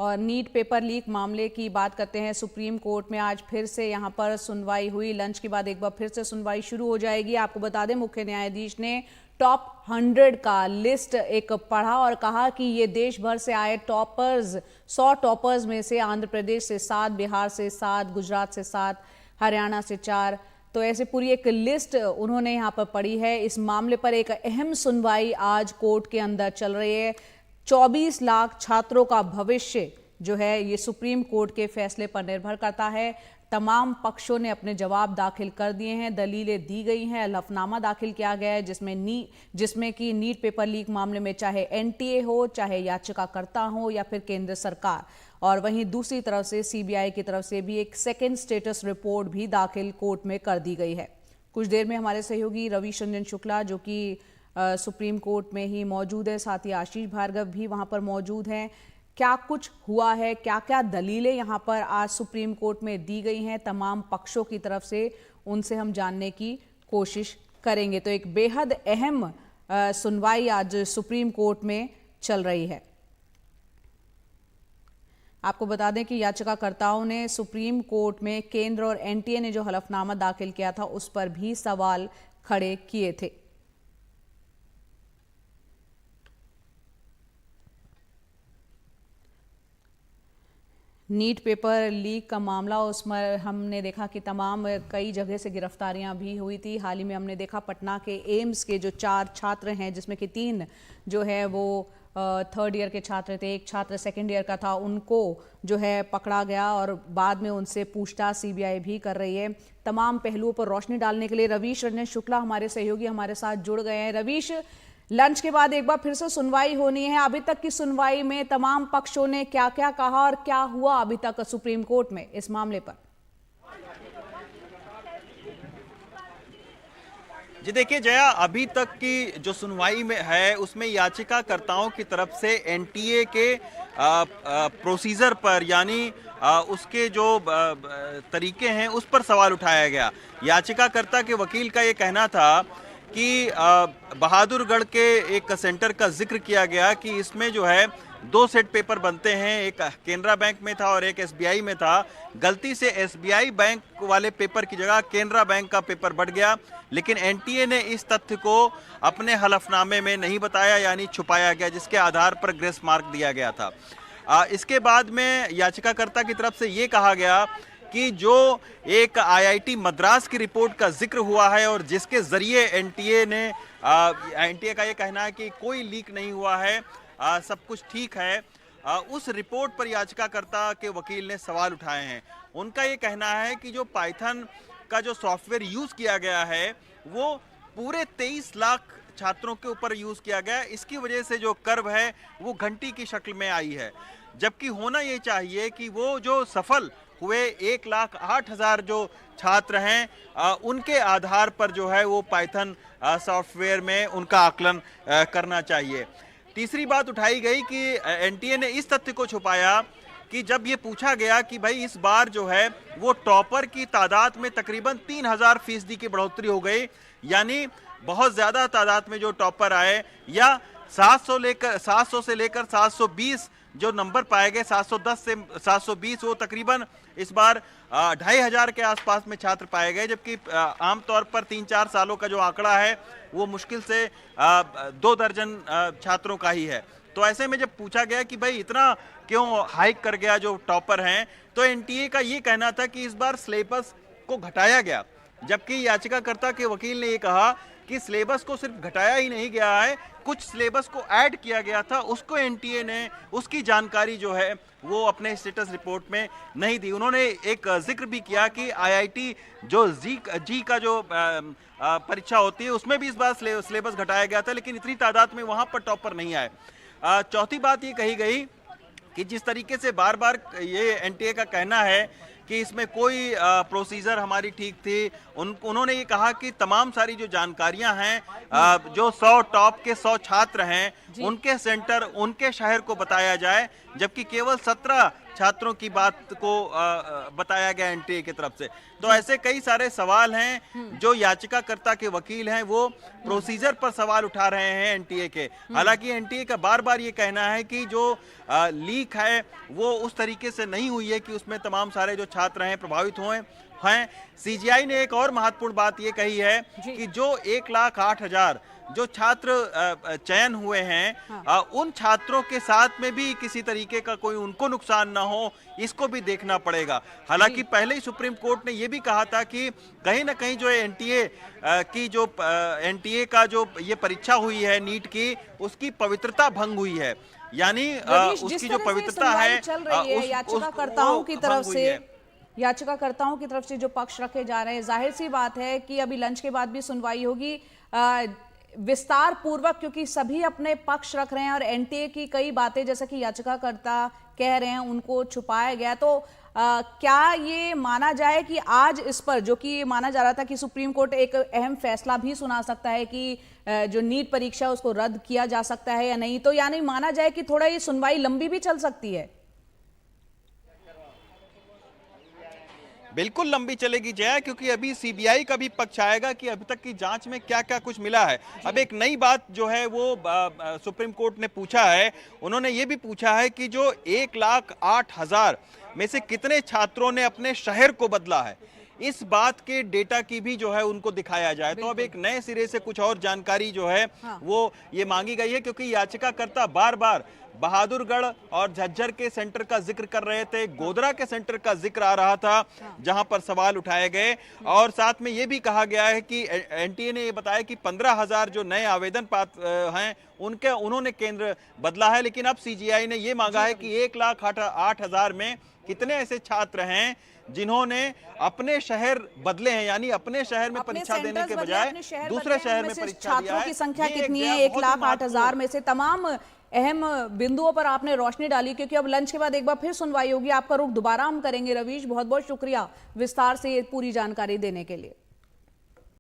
और NEET paper leak मामले की बात करते हैं। सुप्रीम कोर्ट में आज फिर से यहां पर सुनवाई हुई। लंच के बाद एक बार फिर से सुनवाई शुरू हो जाएगी। आपको बता दें, मुख्य न्यायाधीश ने टॉप 100 का लिस्ट एक पढ़ा और कहा कि ये देश भर से आए टॉपर्स, 100 टॉपर्स में से आंध्र प्रदेश से 7, बिहार से 7, गुजरात से 7, हरियाणा से 4, तो ऐसे पूरी एक लिस्ट उन्होंने यहाँ पर पढ़ी है। इस मामले पर एक अहम सुनवाई आज कोर्ट के अंदर चल रही है। 24 लाख छात्रों का भविष्य जो है ये सुप्रीम कोर्ट के फैसले पर निर्भर करता है। तमाम पक्षों ने अपने जवाब दाखिल कर दिए हैं, दलीलें दी गई हैं, हलफनामा दाखिल किया गया है जिसमें कि नीट पेपर लीक मामले में चाहे एनटीए हो, चाहे याचिकाकर्ता हो या फिर केंद्र सरकार, और वहीं दूसरी तरफ से सीबीआई की तरफ से भी एक सेकेंड स्टेटस रिपोर्ट भी दाखिल कोर्ट में कर दी गई है। कुछ देर में हमारे सहयोगी रवीश रंजन शुक्ला जो कि सुप्रीम कोर्ट में ही मौजूद है, साथ ही आशीष भार्गव भी वहां पर मौजूद हैं। क्या कुछ हुआ है, क्या क्या दलीलें यहां पर आज सुप्रीम कोर्ट में दी गई हैं तमाम पक्षों की तरफ से, उनसे हम जानने की कोशिश करेंगे। तो एक बेहद अहम सुनवाई आज सुप्रीम कोर्ट में चल रही है। आपको बता दें कि याचिकाकर्ताओं ने सुप्रीम कोर्ट में केंद्र और एनटीए ने जो हलफनामा दाखिल किया था उस पर भी सवाल खड़े किए थे। नीट पेपर लीक का मामला, उसमें हमने देखा कि तमाम कई जगह से गिरफ्तारियां भी हुई थी। हाल ही में हमने देखा पटना के एम्स के जो 4 छात्र हैं, जिसमें कि 3 जो है वो 3rd ईयर के छात्र थे, एक छात्र 2nd ईयर का था, उनको जो है पकड़ा गया और बाद में उनसे पूछताछ सीबीआई भी कर रही है। तमाम पहलुओं पर रोशनी डालने के लिए रवीश रंजन शुक्ला हमारे सहयोगी हमारे साथ जुड़ गए हैं। रवीश, लंच के बाद एक बार फिर से सुनवाई होनी है। अभी तक की सुनवाई में तमाम पक्षों ने क्या क्या कहा और क्या हुआ अभी तक सुप्रीम कोर्ट में इस मामले पर? जी देखिए जया, अभी तक की जो सुनवाई में है उसमें याचिकाकर्ताओं की तरफ से एनटीए के प्रोसीजर पर, यानी उसके जो तरीके हैं उस पर सवाल उठाया गया। याचिकाकर्ता के वकील का ये कहना था कि बहादुरगढ़ के एक सेंटर का जिक्र किया गया कि इसमें जो है 2 सेट पेपर बनते हैं, एक केनरा बैंक में था और एक एसबीआई में था। गलती से एसबीआई बैंक वाले पेपर की जगह केनरा बैंक का पेपर बढ़ गया, लेकिन एनटीए ने इस तथ्य को अपने हलफनामे में नहीं बताया, यानी छुपाया गया, जिसके आधार पर ग्रेस मार्क दिया गया था। इसके बाद में याचिकाकर्ता की तरफ से ये कहा गया कि जो एक आईआईटी मद्रास की रिपोर्ट का जिक्र हुआ है और जिसके जरिए एनटीए का ये कहना है कि कोई लीक नहीं हुआ है, सब कुछ ठीक है, उस रिपोर्ट पर याचिकाकर्ता के वकील ने सवाल उठाए हैं। उनका ये कहना है कि जो पाइथन का जो सॉफ्टवेयर यूज किया गया है वो पूरे 23 लाख छात्रों के ऊपर यूज किया गया है, इसकी वजह से जो कर्व है वो घंटी की शक्ल में आई है, जबकि होना ये चाहिए कि वो जो सफल हुए 1,08,000 जो छात्र हैं उनके आधार पर जो है वो पाइथन सॉफ्टवेयर में उनका आकलन करना चाहिए। तीसरी बात उठाई गई कि एनटीए ने इस तथ्य को छुपाया कि जब ये पूछा गया कि भाई इस बार जो है वो टॉपर की तादाद में तकरीबन 3000% की बढ़ोतरी हो गई, यानी बहुत ज्यादा तादाद में जो टॉपर आए, या 700 से लेकर 720 जो नंबर पाए गए, 710 से 720, वो तकरीबन इस बार 2500 के आसपास में छात्र पाए गए, जबकि आमतौर पर 3-4 सालों का जो आंकड़ा है वो मुश्किल से 2 दर्जन छात्रों का ही है। तो ऐसे में जब पूछा गया कि भाई इतना क्यों हाइक कर गया जो टॉपर हैं, तो एनटीए का ये कहना था कि इस बार सिलेबस को घटाया गया, जबकि याचिकाकर्ता के वकील ने ये कहा कि सिलेबस को सिर्फ घटाया ही नहीं गया है, कुछ सिलेबस को ऐड किया गया था, उसको एनटीए ने उसकी जानकारी जो है वो अपने स्टेटस रिपोर्ट में नहीं दी। उन्होंने एक जिक्र भी किया कि आईआईटी जो जी का जो परीक्षा होती है उसमें भी इस बार सिलेबस घटाया गया था, लेकिन इतनी तादाद में वहां पर टॉपर नहीं आए। चौथी बात ये कही गई कि जिस तरीके से बार बार ये एनटीए का कहना है कि इसमें कोई प्रोसीजर हमारी ठीक थी, उन्होंने ये कहा कि तमाम सारी जो जानकारियां हैं, जो 100 टॉप के 100 छात्र हैं उनके सेंटर, उनके शहर को बताया जाए, जबकि केवल 17 छात्रों की बात को बताया गया एनटीए की तरफ से। तो ऐसे कई सारे सवाल हैं जो याचिकाकर्ता के वकील हैं वो प्रोसीजर पर सवाल उठा रहे हैं एनटीए के। हालांकि एनटीए का बार बार ये कहना है कि जो लीक है वो उस तरीके से नहीं हुई है कि उसमें तमाम सारे जो छात्र हैं प्रभावित हुए हैं। सीजीआई ने एक और महत्वपूर्ण बात ये कही है कि जो 1,08,000 जो छात्र चयन हुए हैं, हाँ। उन छात्रों के साथ में भी किसी तरीके का कोई उनको नुकसान ना हो, इसको भी देखना पड़ेगा। हालांकि पहले ही सुप्रीम कोर्ट ने यह भी कहा था कि कहीं ना कहीं जो एनटीए की जो एनटीए का जो ये परीक्षा हुई है नीट की, उसकी पवित्रता भंग हुई है। यानी उसकी जो पवित्रता है चल रही है याचिकाकर्ताओं की तरफ से, याचिकाकर्ताओं की तरफ से जो पक्ष रखे जा रहे हैं, जाहिर सी बात है कि अभी लंच के बाद भी सुनवाई होगी विस्तार पूर्वक, क्योंकि सभी अपने पक्ष रख रहे हैं और एनटीए की कई बातें जैसा कि याचिकाकर्ता कह रहे हैं उनको छुपाया गया। तो क्या ये माना जाए कि आज इस पर, जो कि माना जा रहा था कि सुप्रीम कोर्ट एक अहम फैसला भी सुना सकता है कि जो नीट परीक्षा उसको रद्द किया जा सकता है या नहीं, तो यानी माना जाए कि थोड़ा ये सुनवाई लंबी भी चल सकती है? बिल्कुल लंबी चलेगी जया, क्योंकि अभी सीबीआई का भी पक्ष आएगा कि अभी तक की जांच में क्या क्या कुछ मिला है। अब एक नई बात जो है वो सुप्रीम कोर्ट ने पूछा है, उन्होंने ये भी पूछा है कि जो 1,08,000 में से कितने छात्रों ने अपने शहर को बदला है, इस बात के डेटा की भी जो है उनको दिखाया जाए। तो अब एक नए सिरे से कुछ और जानकारी जो है वो ये मांगी गई है, क्योंकि याचिकाकर्ता बार बार बहादुरगढ़ और झज्जर के सेंटर का जिक्र कर रहे थे, गोधरा के सेंटर का जिक्र आ रहा था जहां पर सवाल उठाए गए, और साथ में ये भी कहा गया है कि एनटीए ने ये बताया कि 15,000 जो नए आवेदन पात्र हैं उन्होंने केंद्र बदला है। लेकिन अब सीजीआई ने ये मांगा है कि 1,08,000 में कितने ऐसे छात्र हैं जिन्होंने अपने शहर बदले हैं, यानी अपने शहर में परीक्षा देने के बजाय दूसरे शहर में परीक्षा दिया है। छात्रों की संख्या कितनी है 1,08,000 में से? तमाम अहम बिंदुओं पर आपने रोशनी डाली, क्योंकि अब लंच के बाद एक बार फिर सुनवाई होगी। आपका रुख दोबारा हम करेंगे। रवीश, बहुत बहुत शुक्रिया विस्तार से पूरी जानकारी देने के लिए।